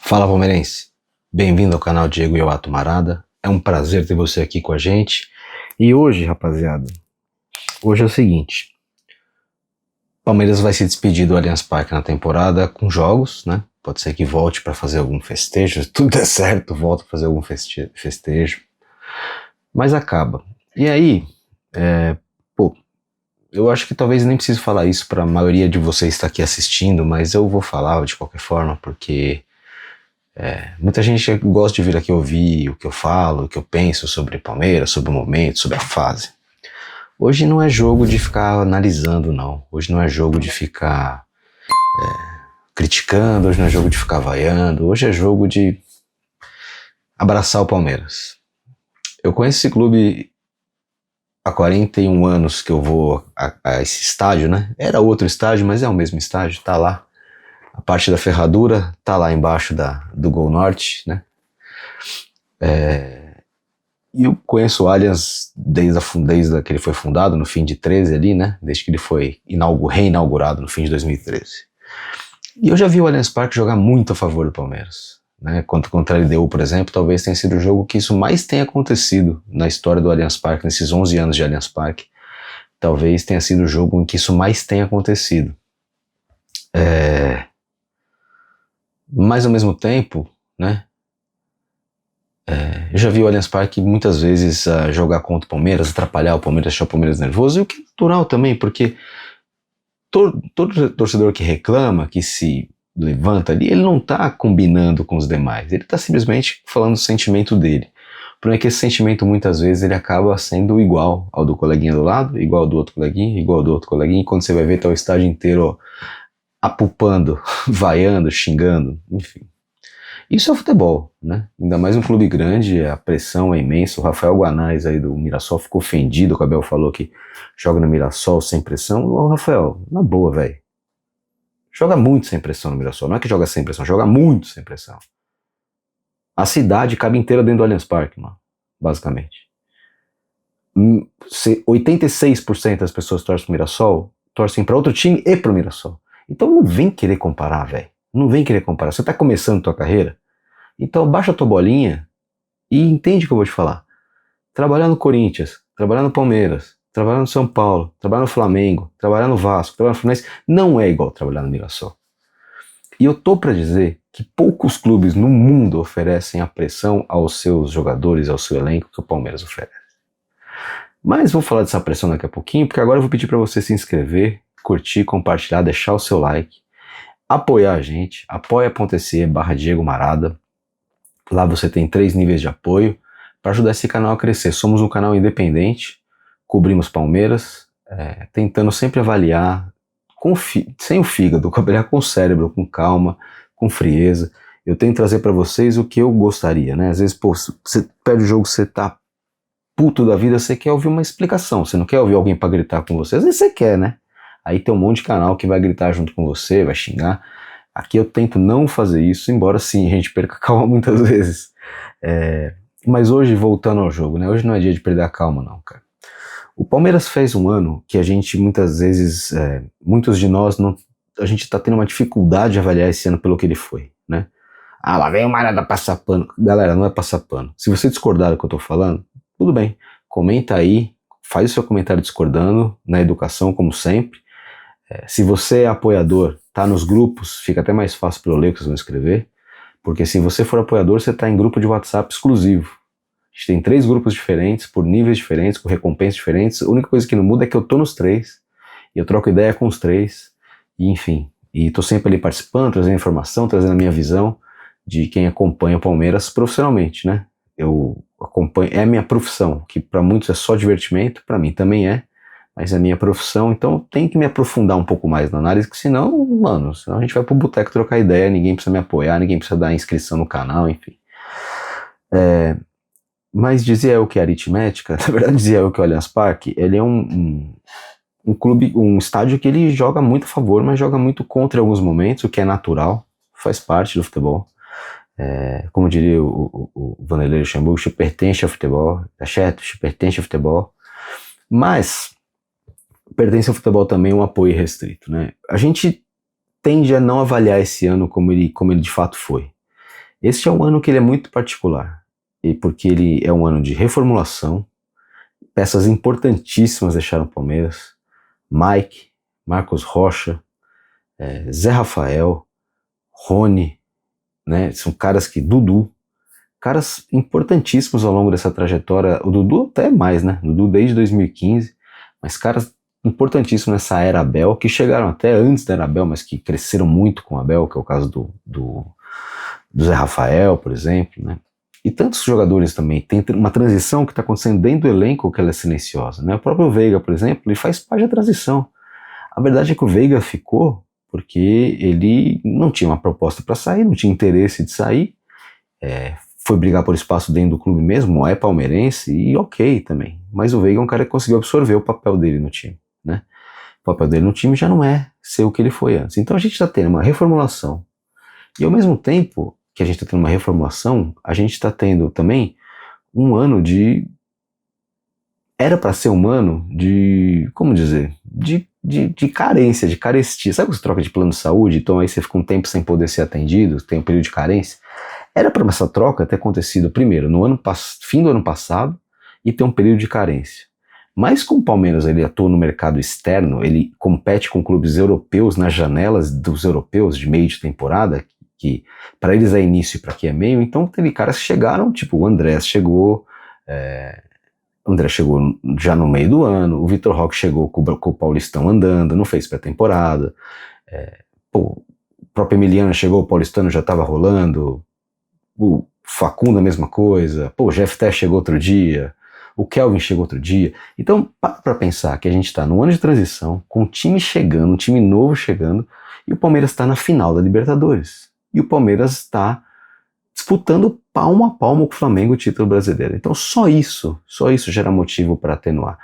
Fala, palmeirense! Bem-vindo ao canal Diego Yoato Marada. É um prazer ter você aqui com a gente. E hoje, rapaziada, hoje é o seguinte: Palmeiras vai se despedir do Allianz Parque na temporada com jogos, né? Pode ser que volte para fazer algum festejo, se tudo der certo, volta a fazer algum festejo. Mas acaba. E aí, eu acho que talvez nem precise falar isso para a maioria de vocês que está aqui assistindo, mas eu vou falar de qualquer forma, porque muita gente gosta de vir aqui ouvir o que eu falo, o que eu penso sobre Palmeiras, sobre o momento, sobre a fase. Hoje não é jogo de ficar analisando, não. Hoje não é jogo de ficar criticando, hoje não é jogo de ficar vaiando, hoje é jogo de abraçar o Palmeiras. Eu conheço esse clube há 41 anos que eu vou a esse estádio, né? Era outro estádio, mas é o mesmo estádio, tá lá. A parte da ferradura tá lá embaixo do Gol Norte, né? E eu conheço o Allianz desde que ele foi fundado, no fim de 13 ali, né? Desde que ele foi reinaugurado no fim de 2013. E eu já vi o Allianz Parque jogar muito a favor do Palmeiras, né? Contra a LDU, por exemplo, talvez tenha sido o jogo que isso mais tenha acontecido na história do Allianz Parque, nesses 11 anos de Allianz Parque. Talvez tenha sido o jogo em que isso mais tenha acontecido. Mas ao mesmo tempo, né? Eu já vi o Allianz Parque muitas vezes jogar contra o Palmeiras, atrapalhar o Palmeiras, deixar o Palmeiras nervoso, e o que é natural também, porque todo torcedor que reclama, que se levanta ali, ele não tá combinando com os demais, ele tá simplesmente falando do sentimento dele. O problema é que esse sentimento muitas vezes ele acaba sendo igual ao do coleguinha do lado, igual ao do outro coleguinha, igual ao do outro coleguinha, e quando você vai ver tá o estádio inteiro apupando, vaiando, xingando, enfim. Isso é o futebol, né? Ainda mais um clube grande, a pressão é imensa. O Rafael Guanais aí do Mirassol ficou ofendido, o Abel falou que joga no Mirassol sem pressão. Ô Rafael, na boa, velho. Joga muito sem pressão no Mirassol. Não é que joga sem pressão, joga muito sem pressão. A cidade cabe inteira dentro do Allianz Parque, mano, basicamente. 86% das pessoas que torcem pro Mirassol torcem para outro time e pro Mirassol. Então não vem querer comparar, velho. Não vem querer comparar. Você tá começando tua carreira, então baixa a tua bolinha e entende o que eu vou te falar. Trabalhar no Corinthians, trabalhar no Palmeiras, trabalhar no São Paulo, trabalhar no Flamengo, trabalhar no Vasco, trabalhar no Fluminense, não é igual trabalhar no Mirassol. E eu tô para dizer que poucos clubes no mundo oferecem a pressão aos seus jogadores, ao seu elenco que o Palmeiras oferece. Mas vou falar dessa pressão daqui a pouquinho, porque agora eu vou pedir para você se inscrever, curtir, compartilhar, deixar o seu like, apoiar a gente, apoia.se/Diego Marada. Lá você tem 3 níveis de apoio para ajudar esse canal a crescer. Somos um canal independente, cobrimos Palmeiras, tentando sempre avaliar sem o fígado, avaliar com o cérebro, com calma, com frieza. Eu tento trazer para vocês o que eu gostaria, né? Às vezes, pô, você perde o jogo, você tá puto da vida, você quer ouvir uma explicação, você não quer ouvir alguém para gritar com você. Às vezes você quer, né? Aí tem um monte de canal que vai gritar junto com você, vai xingar. Aqui eu tento não fazer isso, embora sim a gente perca a calma muitas vezes. Mas hoje, voltando ao jogo, né? Hoje não é dia de perder a calma, não, cara. O Palmeiras fez um ano que a gente muitas vezes, muitos de nós, a gente tá tendo uma dificuldade de avaliar esse ano pelo que ele foi, né? Ah, lá vem o Marada passar pano. Galera, não é passar pano. Se você discordar do que eu tô falando, tudo bem. Comenta aí, faz o seu comentário discordando, na educação, como sempre. Se você é apoiador, tá nos grupos, fica até mais fácil para eu ler o que vocês vão escrever, porque se você for apoiador, você tá em grupo de WhatsApp exclusivo. A gente tem 3 grupos diferentes, por níveis diferentes, com recompensas diferentes. A única coisa que não muda é que eu tô nos 3, e eu troco ideia com os 3, e enfim. E tô sempre ali participando, trazendo informação, trazendo a minha visão de quem acompanha o Palmeiras profissionalmente, né? Eu acompanho, é a minha profissão, que para muitos é só divertimento, para mim também é, mas é a minha profissão, então eu tenho que me aprofundar um pouco mais na análise, que senão, mano, senão a gente vai pro boteco trocar ideia, ninguém precisa me apoiar, ninguém precisa dar inscrição no canal, enfim. Mas dizia eu que a aritmética, na verdade dizia eu que o Allianz Parque, ele é um clube, um estádio que ele joga muito a favor, mas joga muito contra em alguns momentos, o que é natural, faz parte do futebol. Como diria o Vanderlei Luxemburgo, isso pertence ao futebol, tá certo? Isso pertence ao futebol. Mas pertence ao futebol também um apoio restrito, né? A gente tende a não avaliar esse ano como ele de fato foi. Este é um ano que ele é muito particular, e porque ele é um ano de reformulação, peças importantíssimas deixaram o Palmeiras, Mike, Marcos Rocha, Zé Rafael, Rony, né, são caras que, Dudu, caras importantíssimos ao longo dessa trajetória, o Dudu até mais, né, o Dudu desde 2015, mas caras importantíssimos nessa era Abel, que chegaram até antes da era Abel, mas que cresceram muito com o Abel, que é o caso do Zé Rafael, por exemplo, né? E tantos jogadores também. Tem uma transição que está acontecendo dentro do elenco que ela é silenciosa, né? O próprio Veiga, por exemplo, ele faz parte da transição. A verdade é que o Veiga ficou porque ele não tinha uma proposta para sair, não tinha interesse de sair, foi brigar por espaço dentro do clube mesmo, é palmeirense e ok também. Mas o Veiga é um cara que conseguiu absorver o papel dele no time, né? O papel dele no time já não é ser o que ele foi antes. Então a gente está tendo uma reformulação. E ao mesmo tempo que a gente está tendo uma reformulação, a gente está tendo também um ano de... Era para ser um ano de... Como dizer? De carência, de carestia. Sabe quando você troca de plano de saúde? Então aí você fica um tempo sem poder ser atendido, tem um período de carência. Era para essa troca ter acontecido primeiro no fim do ano passado e ter um período de carência. Mas como o Palmeiras ele atua no mercado externo, ele compete com clubes europeus nas janelas dos europeus de meio de temporada, que para eles é início e para aqui é meio, então teve caras que chegaram, tipo o Andrés chegou, o André chegou já no meio do ano, o Vitor Roque chegou com o Paulistão andando, não fez pré-temporada, o próprio Emiliano chegou, o Paulistano já estava rolando, o Facundo a mesma coisa, o Jeff Tess chegou outro dia, o Kelvin chegou outro dia. Então, para pensar que a gente está no ano de transição, com o time chegando, um time novo chegando, e o Palmeiras está na final da Libertadores. E o Palmeiras está disputando palmo a palmo com o Flamengo o título brasileiro. Então só isso gera motivo para atenuar.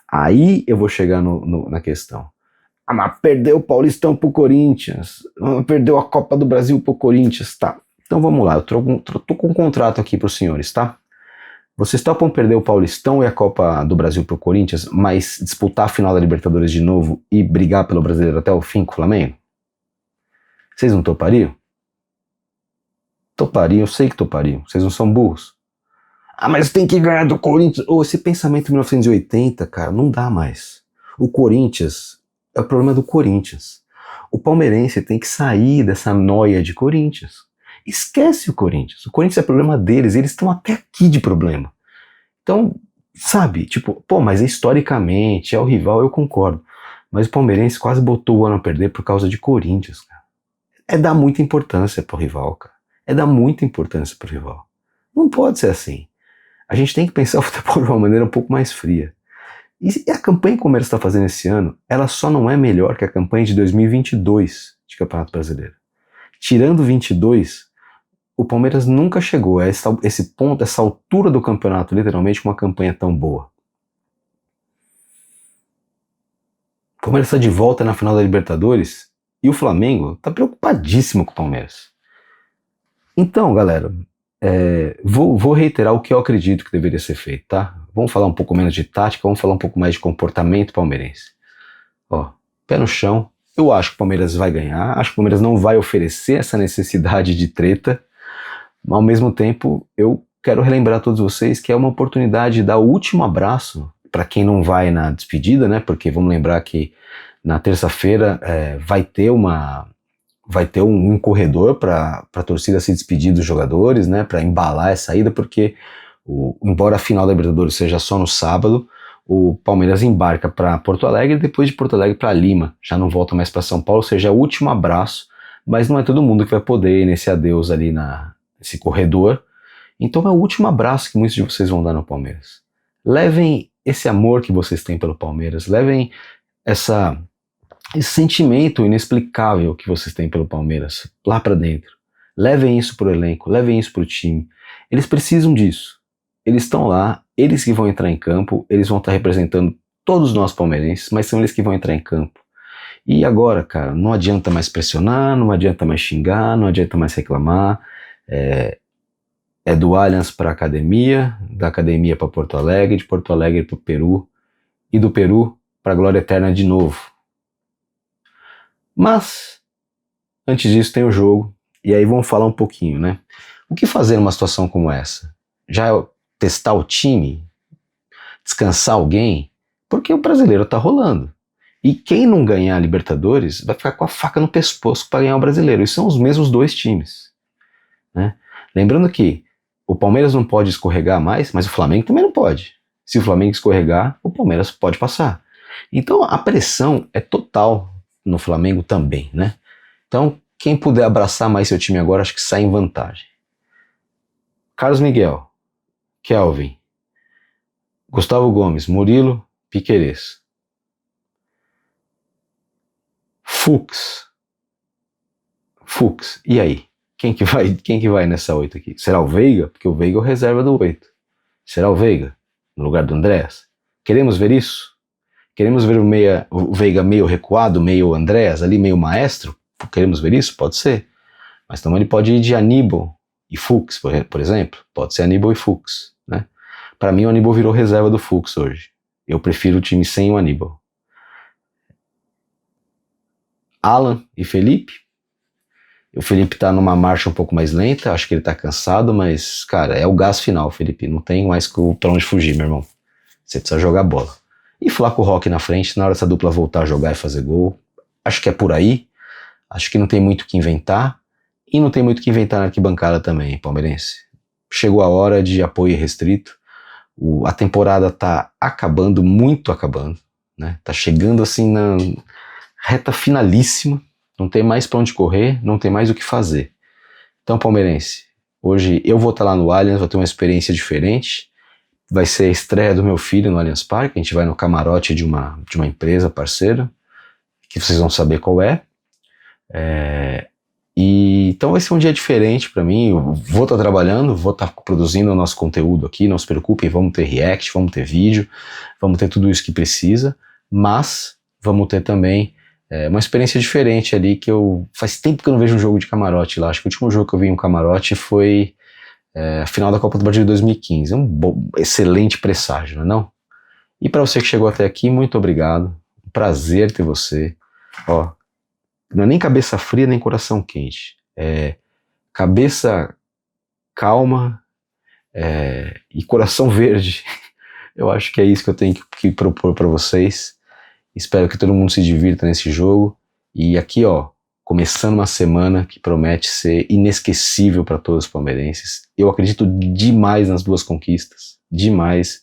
Aí eu vou chegar na questão. Ah, mas perdeu o Paulistão pro Corinthians, perdeu a Copa do Brasil pro Corinthians, tá. Então vamos lá, eu tô com um contrato aqui pros senhores, tá? Vocês topam perder o Paulistão e a Copa do Brasil pro Corinthians, mas disputar a final da Libertadores de novo e brigar pelo brasileiro até o fim com o Flamengo? Vocês não topariam? Topariam, eu sei que topariam. Vocês não são burros. Ah, mas tem que ganhar do Corinthians. Esse pensamento de 1980, cara, não dá mais. O Corinthians é o problema do Corinthians. O palmeirense tem que sair dessa noia de Corinthians. Esquece o Corinthians. O Corinthians é problema deles. Eles estão até aqui de problema. Então, sabe, tipo, mas historicamente é o rival, eu concordo. Mas o palmeirense quase botou o ano a perder por causa de Corinthians, cara. É dar muita importância pro rival, cara. É dar muita importância pro rival. Não pode ser assim. A gente tem que pensar o futebol de uma maneira um pouco mais fria. E a campanha que o Palmeiras está fazendo esse ano, ela só não é melhor que a campanha de 2022 de Campeonato Brasileiro. Tirando 22, o Palmeiras nunca chegou a esse ponto, essa altura do campeonato, literalmente, com uma campanha tão boa. O Palmeiras está de volta na final da Libertadores e o Flamengo está preocupadíssimo com o Palmeiras. Então, galera, vou reiterar o que eu acredito que deveria ser feito, tá? Vamos falar um pouco menos de tática, vamos falar um pouco mais de comportamento palmeirense. Ó, pé no chão, eu acho que o Palmeiras vai ganhar, acho que o Palmeiras não vai oferecer essa necessidade de treta, mas ao mesmo tempo eu quero relembrar a todos vocês que é uma oportunidade de dar o último abraço para quem não vai na despedida, né? Porque vamos lembrar que na terça-feira vai ter um corredor para a torcida se despedir dos jogadores, né, para embalar essa ida, porque embora a final da Libertadores seja só no sábado, o Palmeiras embarca para Porto Alegre e depois de Porto Alegre para Lima, já não volta mais para São Paulo, ou seja, é o último abraço, mas não é todo mundo que vai poder ir nesse adeus ali nesse corredor, então é o último abraço que muitos de vocês vão dar no Palmeiras. Levem esse amor que vocês têm pelo Palmeiras, levem esse sentimento inexplicável que vocês têm pelo Palmeiras lá para dentro. Levem isso pro elenco, levem isso pro time. Eles precisam disso. Eles estão lá, eles que vão entrar em campo, eles vão estar representando todos nós palmeirenses, mas são eles que vão entrar em campo. E agora, cara, não adianta mais pressionar, não adianta mais xingar, não adianta mais reclamar. É do Allianz para a academia, da academia para Porto Alegre, de Porto Alegre para o Peru, e do Peru para a glória eterna de novo. Mas, antes disso tem o jogo, e aí vamos falar um pouquinho, né? O que fazer numa situação como essa? Já testar o time? Descansar alguém? Porque o brasileiro tá rolando. E quem não ganhar a Libertadores vai ficar com a faca no pescoço para ganhar o brasileiro. E são os mesmos dois times, né? Lembrando que o Palmeiras não pode escorregar mais, mas o Flamengo também não pode. Se o Flamengo escorregar, o Palmeiras pode passar. Então a pressão é total no Flamengo também, né? Então quem puder abraçar mais seu time agora, acho que sai em vantagem. Carlos Miguel, Kelvin, Gustavo Gomes, Murilo, Piquerez, Fux, e aí? Quem que vai nessa 8 aqui? Será o Veiga? Porque o Veiga é o reserva do 8. Será o Veiga? No lugar do Andréas? Queremos ver isso? Queremos ver o Veiga meio recuado, meio Andréas, ali meio maestro? Queremos ver isso? Pode ser. Mas também ele pode ir de Aníbal e Fux, por exemplo. Pode ser Aníbal e Fux, né? Para mim o Aníbal virou reserva do Fux hoje. Eu prefiro o time sem o Aníbal. Alan e Felipe. O Felipe tá numa marcha um pouco mais lenta, acho que ele tá cansado, mas, cara, é o gás final, Felipe. Não tem mais pra onde fugir, meu irmão. Você precisa jogar bola. E Flaco Roque na frente, na hora dessa dupla voltar a jogar e fazer gol. Acho que é por aí. Acho que não tem muito o que inventar. E não tem muito o que inventar na arquibancada também, palmeirense. Chegou a hora de apoio restrito. A temporada tá acabando, muito acabando, né? Tá chegando assim na reta finalíssima. Não tem mais pra onde correr, não tem mais o que fazer. Então, palmeirense, hoje eu vou estar lá no Allianz, vou ter uma experiência diferente. Vai ser a estreia do meu filho no Allianz Parque. A gente vai no camarote de uma empresa parceira, que vocês vão saber qual é. Então vai ser um dia diferente para mim. Eu vou estar trabalhando, vou estar produzindo o nosso conteúdo aqui. Não se preocupem, vamos ter react, vamos ter vídeo, vamos ter tudo isso que precisa. Mas vamos ter também uma experiência diferente ali, que faz tempo que eu não vejo um jogo de camarote lá. Acho que o último jogo que eu vi em um camarote foi a final da Copa do Brasil de 2015. É um excelente presságio, não é não? E para você que chegou até aqui, muito obrigado. Um prazer ter você. Ó, não é nem cabeça fria, nem coração quente. É cabeça calma e coração verde. Eu acho que é isso que eu tenho que propor para vocês. Espero que todo mundo se divirta nesse jogo. E aqui, ó, começando uma semana que promete ser inesquecível para todos os palmeirenses. Eu acredito demais nas duas conquistas. Demais.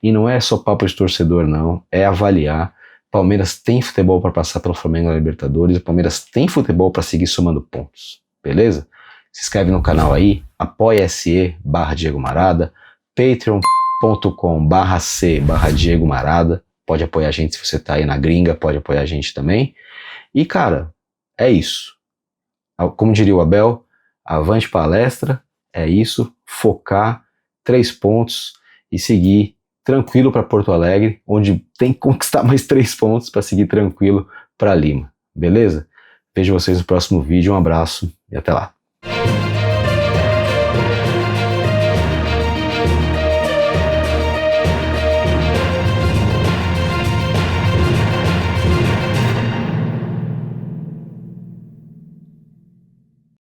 E não é só papo de torcedor, não. É avaliar. Palmeiras tem futebol para passar pelo Flamengo na Libertadores. O Palmeiras tem futebol para seguir somando pontos. Beleza? Se inscreve no canal aí. Apoia.se/Diego Marada. Patreon.com/C/Diego Marada. Pode apoiar a gente se você tá aí na gringa. Pode apoiar a gente também. E, cara, é isso. Como diria o Abel, avante palestra. É isso. Focar, 3 pontos e seguir tranquilo para Porto Alegre, onde tem que conquistar mais 3 pontos para seguir tranquilo para Lima. Beleza? Vejo vocês no próximo vídeo. Um abraço e até lá.